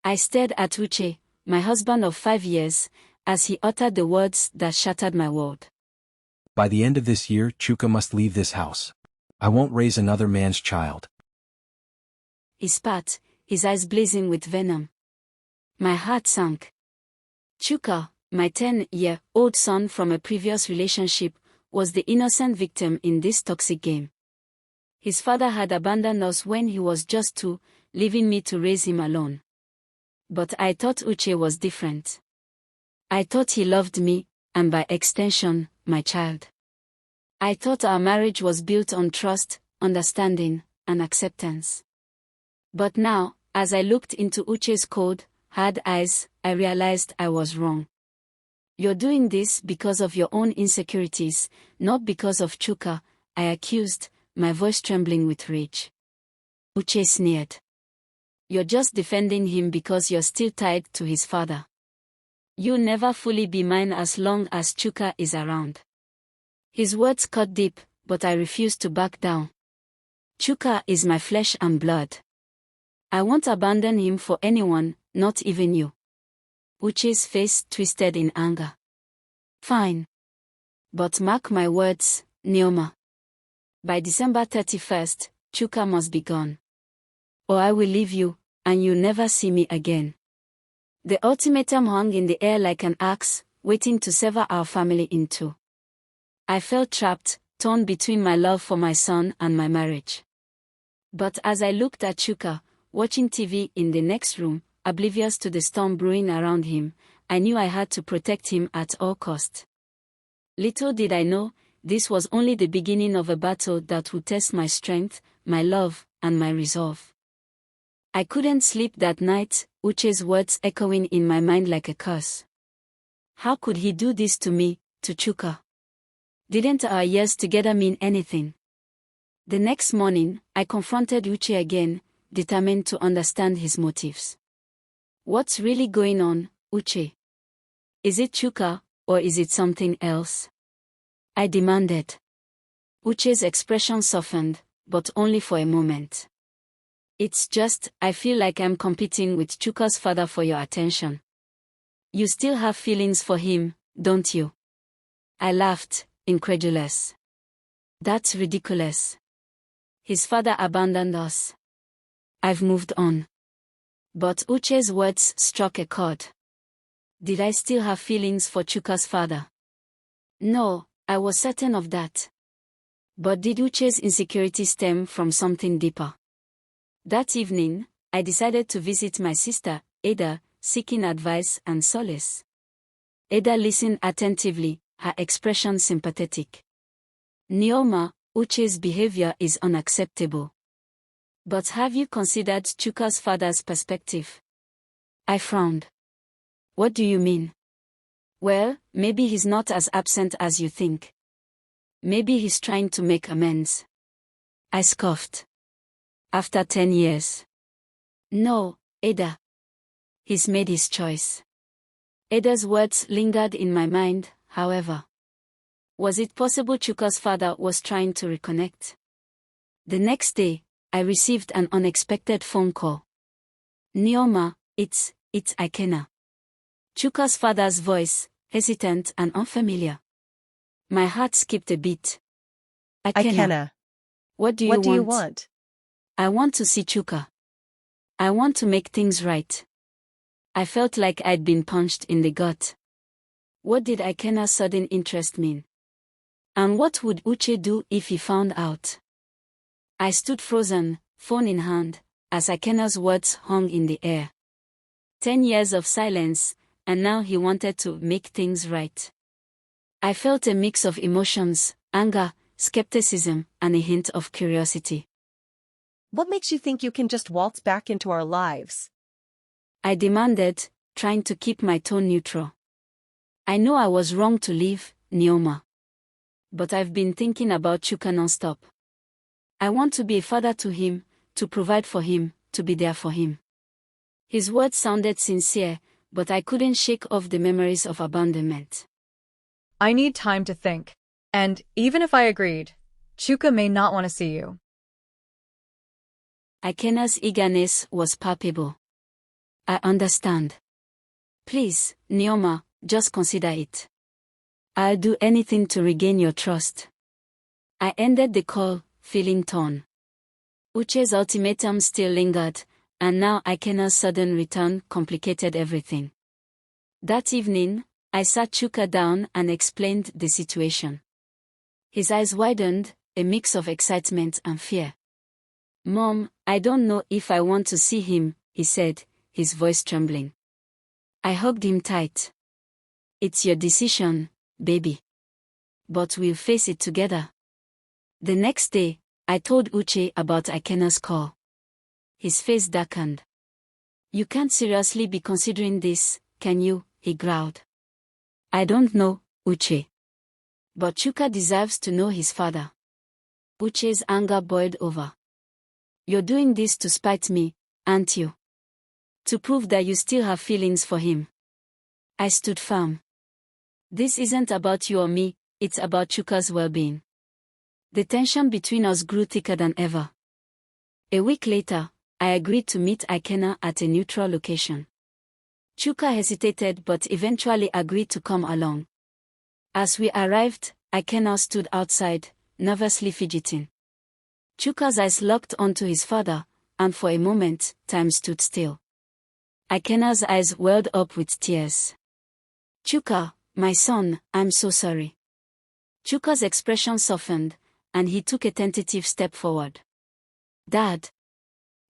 I stared at Uche, my husband of 5 years, as he uttered the words that shattered my world. By the end of this year, Chuka must leave this house. I won't raise another man's child. He spat, his eyes blazing with venom. My heart sank. Chuka, my 10-year-old son from a previous relationship, was the innocent victim in this toxic game. His father had abandoned us when he was just 2, leaving me to raise him alone. But I thought Uche was different. I thought he loved me, and by extension, my child. I thought our marriage was built on trust, understanding, and acceptance. But now, as I looked into Uche's cold, hard eyes, I realized I was wrong. You're doing this because of your own insecurities, not because of Chuka, I accused, my voice trembling with rage. Uche sneered. You're just defending him because you're still tied to his father. You'll never fully be mine as long as Chuka is around. His words cut deep, but I refused to back down. Chuka is my flesh and blood. I won't abandon him for anyone, not even you. Uche's face twisted in anger. Fine. But mark my words, Nneoma. By December 31st, Chuka must be gone. Or I will leave you, and you'll never see me again. The ultimatum hung in the air like an axe, waiting to sever our family in two. I felt trapped, torn between my love for my son and my marriage. But as I looked at Chuka, watching TV in the next room, oblivious to the storm brewing around him, I knew I had to protect him at all cost. Little did I know, this was only the beginning of a battle that would test my strength, my love, and my resolve. I couldn't sleep that night, Uche's words echoing in my mind like a curse. How could he do this to me, to Chuka? Didn't our years together mean anything? The next morning, I confronted Uche again, determined to understand his motives. What's really going on, Uche? Is it Chuka, or is it something else? I demanded. Uche's expression softened, but only for a moment. It's just, I feel like I'm competing with Chuka's father for your attention. You still have feelings for him, don't you? I laughed, incredulous. That's ridiculous. His father abandoned us. I've moved on. But Uche's words struck a chord. Did I still have feelings for Chuka's father? No, I was certain of that. But did Uche's insecurity stem from something deeper? That evening, I decided to visit my sister, Ada, seeking advice and solace. Ada listened attentively, her expression sympathetic. Nneoma, Uche's behavior is unacceptable. But have you considered Chuka's father's perspective? I frowned. What do you mean? Well, maybe he's not as absent as you think. Maybe he's trying to make amends. I scoffed. After 10 years. No, Ada. He's made his choice. Ada's words lingered in my mind, however. Was it possible Chuka's father was trying to reconnect? The next day, I received an unexpected phone call. Nneoma, it's Ikenna. Chuka's father's voice, hesitant and unfamiliar. My heart skipped a beat. Ikenna. What do you want? I want to see Chuka. I want to make things right. I felt like I'd been punched in the gut. What did Ikenna's sudden interest mean? And what would Uche do if he found out? I stood frozen, phone in hand, as Ikenna's words hung in the air. 10 years of silence, and now he wanted to make things right. I felt a mix of emotions, anger, skepticism, and a hint of curiosity. What makes you think you can just waltz back into our lives? I demanded, trying to keep my tone neutral. I know I was wrong to leave, Nneoma. But I've been thinking about Chuka non-stop. I want to be a father to him, to provide for him, to be there for him. His words sounded sincere, but I couldn't shake off the memories of abandonment. I need time to think. And even if I agreed, Chuka may not want to see you. Ikenna's eagerness was palpable. I understand. Please, Nneoma, just consider it. I'll do anything to regain your trust. I ended the call, feeling torn. Uche's ultimatum still lingered, and now Ikenna's sudden return complicated everything. That evening, I sat Chuka down and explained the situation. His eyes widened, a mix of excitement and fear. Mom, I don't know if I want to see him, he said, his voice trembling. I hugged him tight. It's your decision, baby. But we'll face it together. The next day, I told Uche about Ikenna's call. His face darkened. You can't seriously be considering this, can you? He growled. I don't know, Uche. But Chuka deserves to know his father. Uche's anger boiled over. You're doing this to spite me, aren't you? To prove that you still have feelings for him. I stood firm. This isn't about you or me, it's about Chuka's well-being. The tension between us grew thicker than ever. A week later, I agreed to meet Ikenna at a neutral location. Chuka hesitated but eventually agreed to come along. As we arrived, Ikenna stood outside, nervously fidgeting. Chuka's eyes locked onto his father, and for a moment, time stood still. Ikenna's eyes welled up with tears. Chuka, my son, I'm so sorry. Chuka's expression softened, and he took a tentative step forward. Dad.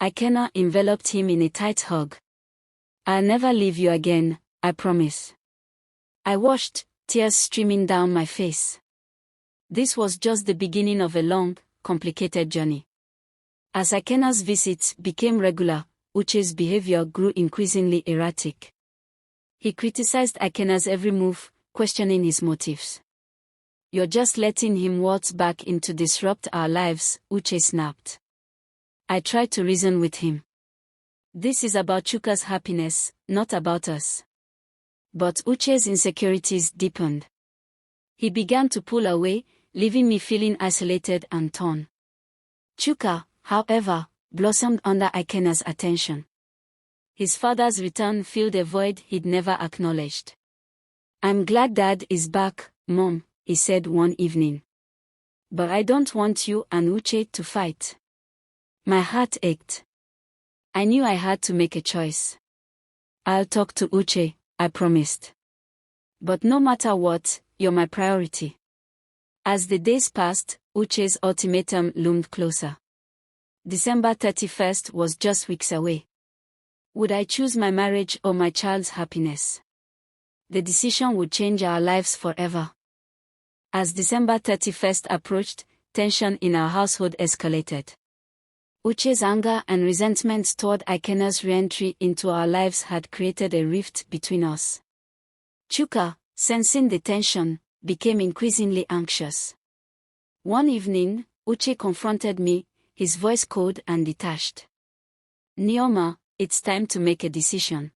Ikenna enveloped him in a tight hug. I'll never leave you again, I promise. I watched, tears streaming down my face. This was just the beginning of a long, complicated journey. As Ikenna's visits became regular, Uche's behavior grew increasingly erratic. He criticized Ikenna's every move, questioning his motives. You're just letting him waltz back in to disrupt our lives, Uche snapped. I tried to reason with him. This is about Chuka's happiness, not about us. But Uche's insecurities deepened. He began to pull away, leaving me feeling isolated and torn. Chuka, however, blossomed under Ikenna's attention. His father's return filled a void he'd never acknowledged. I'm glad Dad is back, Mom, he said one evening. But I don't want you and Uche to fight. My heart ached. I knew I had to make a choice. I'll talk to Uche, I promised. But no matter what, you're my priority. As the days passed, Uche's ultimatum loomed closer. December 31st was just weeks away. Would I choose my marriage or my child's happiness? The decision would change our lives forever. As December 31st approached, tension in our household escalated. Uche's anger and resentment toward Ikenna's re-entry into our lives had created a rift between us. Chuka, sensing the tension, became increasingly anxious. One evening, Uche confronted me, his voice cold and detached. Nneoma, it's time to make a decision.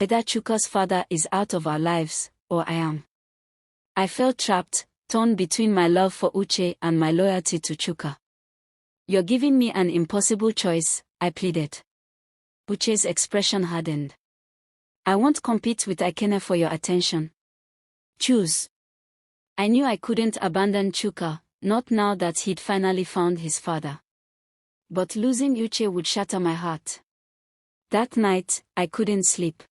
Either Chuka's father is out of our lives, or I am. I felt trapped, torn between my love for Uche and my loyalty to Chuka. You're giving me an impossible choice, I pleaded. Uche's expression hardened. I won't compete with Ikenna for your attention. Choose. I knew I couldn't abandon Chuka, not now that he'd finally found his father. But losing Uche would shatter my heart. That night, I couldn't sleep.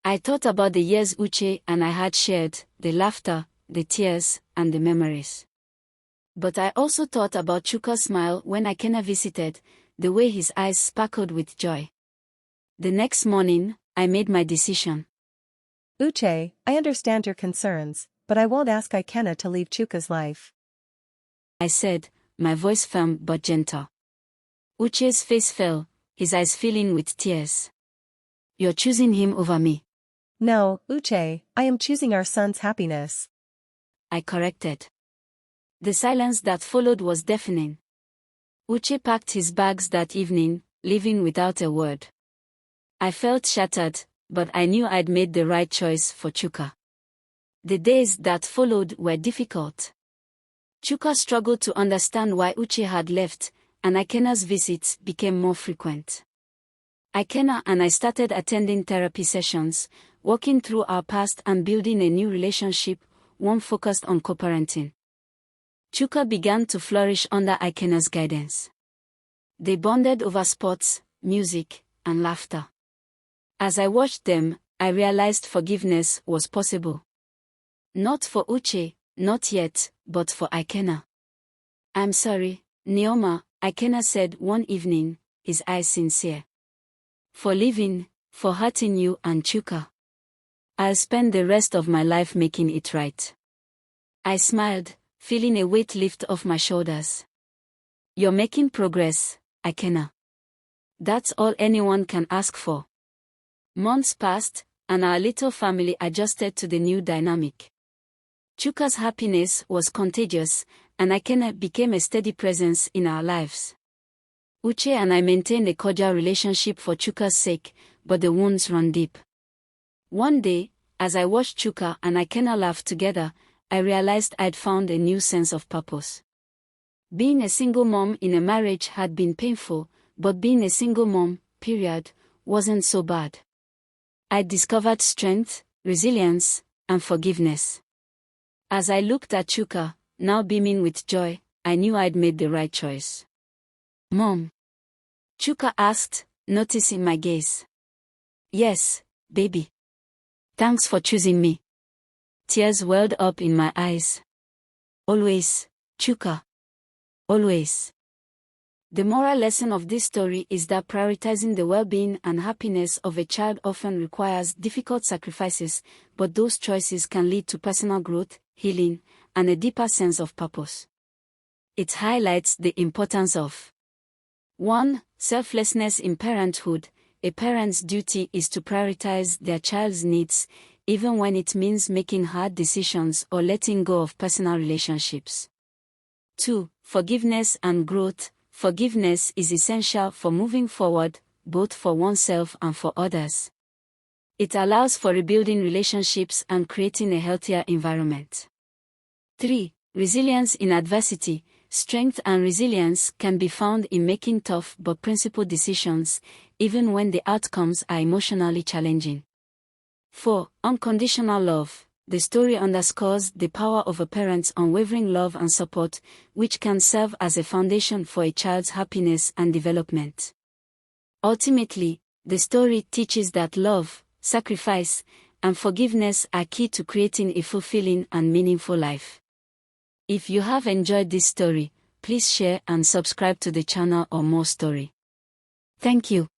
I thought about the years Uche and I had shared, the laughter, the tears, and the memories. But I also thought about Chuka's smile when Ikenna visited, the way his eyes sparkled with joy. The next morning, I made my decision. Uche, I understand your concerns, but I won't ask Ikenna to leave Chuka's life. I said, my voice firm but gentle. Uche's face fell, his eyes filling with tears. You're choosing him over me. No, Uche, I am choosing our son's happiness. I corrected. The silence that followed was deafening. Uche packed his bags that evening, leaving without a word. I felt shattered, but I knew I'd made the right choice for Chuka. The days that followed were difficult. Chuka struggled to understand why Uche had left, and Ikenna's visits became more frequent. Ikenna and I started attending therapy sessions, walking through our past and building a new relationship, one focused on co-parenting. Chuka began to flourish under Ikenna's guidance. They bonded over sports, music, and laughter. As I watched them, I realized forgiveness was possible. Not for Uche, not yet, but for Ikenna. "I'm sorry, Nneoma," Ikenna said one evening, his eyes sincere. "For leaving, for hurting you and Chuka. I'll spend the rest of my life making it right." I smiled, feeling a weight lift off my shoulders. "You're making progress, Ikenna. That's all anyone can ask for." Months passed, and our little family adjusted to the new dynamic. Chuka's happiness was contagious, and Ikenna became a steady presence in our lives. Uche and I maintained a cordial relationship for Chuka's sake, but the wounds run deep. One day, as I watched Chuka and Ikenna laugh together, I realized I'd found a new sense of purpose. Being a single mom in a marriage had been painful, but being a single mom, period, wasn't so bad. I discovered strength, resilience, and forgiveness. As I looked at Chuka, now beaming with joy, I knew I'd made the right choice. "Mom?" Chuka asked, noticing my gaze. "Yes, baby. Thanks for choosing me." Tears welled up in my eyes. "Always, Chuka. Always." The moral lesson of this story is that prioritizing the well-being and happiness of a child often requires difficult sacrifices, but those choices can lead to personal growth, healing, and a deeper sense of purpose. It highlights the importance of 1. Selflessness in parenthood. A parent's duty is to prioritize their child's needs, even when it means making hard decisions or letting go of personal relationships. 2. Forgiveness and growth. Forgiveness is essential for moving forward, both for oneself and for others. It allows for rebuilding relationships and creating a healthier environment. 3. Resilience in adversity. Strength and resilience can be found in making tough but principled decisions, even when the outcomes are emotionally challenging. 4. Unconditional love. The story underscores the power of a parent's unwavering love and support, which can serve as a foundation for a child's happiness and development. Ultimately, the story teaches that love, sacrifice, and forgiveness are key to creating a fulfilling and meaningful life. If you have enjoyed this story, please share and subscribe to the channel for more story. Thank you.